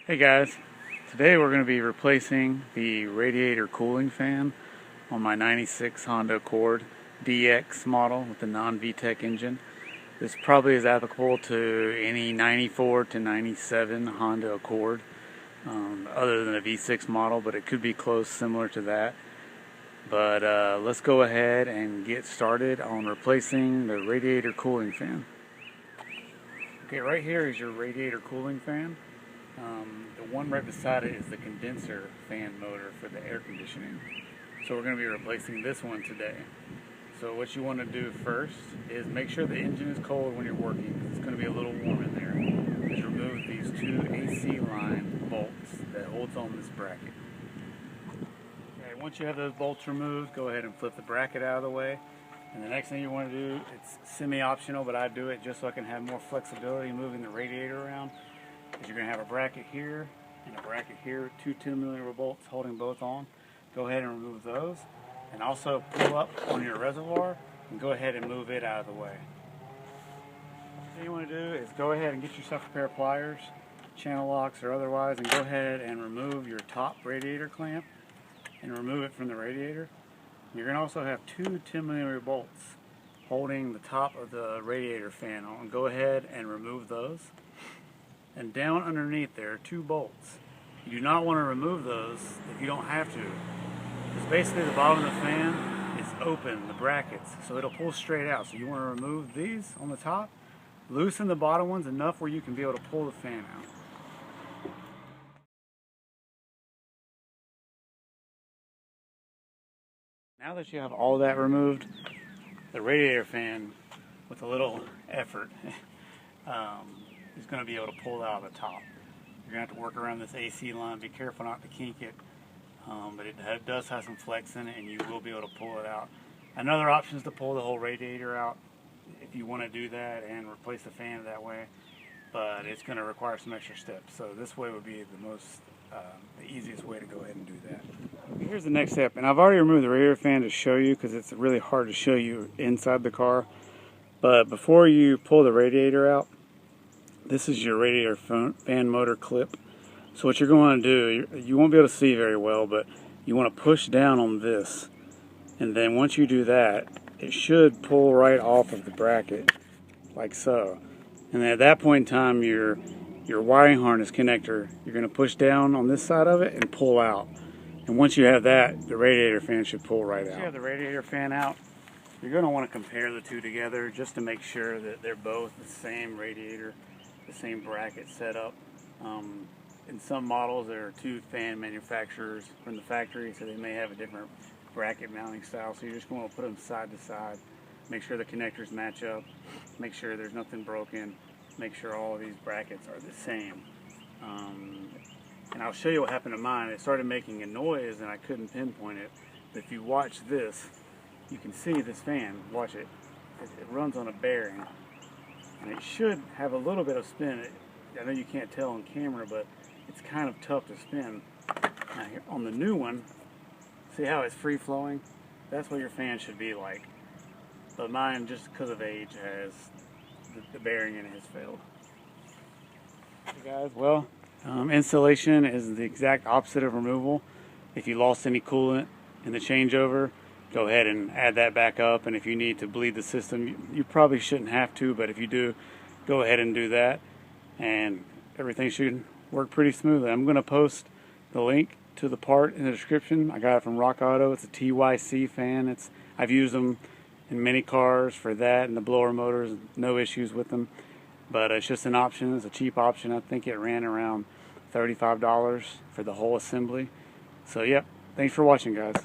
Hey guys, today we're going to be replacing the radiator cooling fan on my 96 Honda Accord DX model with the non-VTEC engine. This probably is applicable to any 94 to 97 Honda Accord other than a V6 model, but it could be close similar to that. But let's go ahead and get started on replacing the radiator cooling fan. Okay, right here is your radiator cooling fan. The one right beside it is the condenser fan motor for the air conditioning. So we're going to be replacing this one today. So what you want to do first is make sure the engine is cold when you're working, because it's going to be a little warm in there. Just remove these two AC line bolts that holds on this bracket. Okay, once you have those bolts removed, go ahead and flip the bracket out of the way. And the next thing you want to do, it's semi-optional, but I do it just so I can have more flexibility moving the radiator around. Because you're going to have a bracket here and a bracket here, two 10mm bolts holding both on. Go ahead and remove those, and also pull up on your reservoir and go ahead and move it out of the way. What you want to do is go ahead and get yourself a pair of pliers, channel locks or otherwise, and go ahead and remove your top radiator clamp and remove it from the radiator. You're going to also have two 10mm bolts holding the top of the radiator fan on. Go ahead and remove those. And down underneath there are two bolts. You do not want to remove those if you don't have to. Because basically the bottom of the fan is open, the brackets, so it'll pull straight out. So you want to remove these on the top, loosen the bottom ones enough where you can be able to pull the fan out. Now that you have all that removed, the radiator fan, with a little effort, is going to be able to pull out of the top. You're going to have to work around this AC line. Be careful not to kink it, but it does have some flex in it, and you will be able to pull it out. Another option is to pull the whole radiator out if you want to do that and replace the fan that way, but it's going to require some extra steps. So this way would be the easiest way to go ahead and do that. Here's the next step, and I've already removed the radiator fan to show you because it's really hard to show you inside the car. But before you pull the radiator out, this is your radiator fan motor clip. So what you're going to do, you won't be able to see very well, but you want to push down on this. And then once you do that, it should pull right off of the bracket, like so. And then at that point in time, your wiring harness connector, you're going to push down on this side of it and pull out. And once you have that, the radiator fan should pull right out. Once you have the radiator fan out, you're going to want to compare the two together just to make sure that they're both the same radiator, the same bracket setup. In some models there are two fan manufacturers from the factory, so they may have a different bracket mounting style, so you're just going to put them side to side, make sure the connectors match up, make sure there's nothing broken, make sure all of these brackets are the same. And I'll show you what happened to mine. It started making a noise and I couldn't pinpoint it, but if you watch this, you can see this fan, watch it, it runs on a bearing. And it should have a little bit of spin. I know you can't tell on camera, but it's kind of tough to spin. Now here, on the new one, see how it's free flowing? That's what your fan should be like. But mine, just because of age, has the bearing in it has failed. Hey guys, well, installation is the exact opposite of removal. If you lost any coolant in the changeover, go ahead and add that back up, and if you need to bleed the system, you probably shouldn't have to, but if you do, go ahead and do that, and everything should work pretty smoothly. I'm going to post the link to the part in the description. I got it from Rock Auto. It's a TYC fan. I've used them in many cars for that, and the blower motors, no issues with them, but it's just an option. It's a cheap option. I think it ran around $35 for the whole assembly. So yep, thanks for watching guys.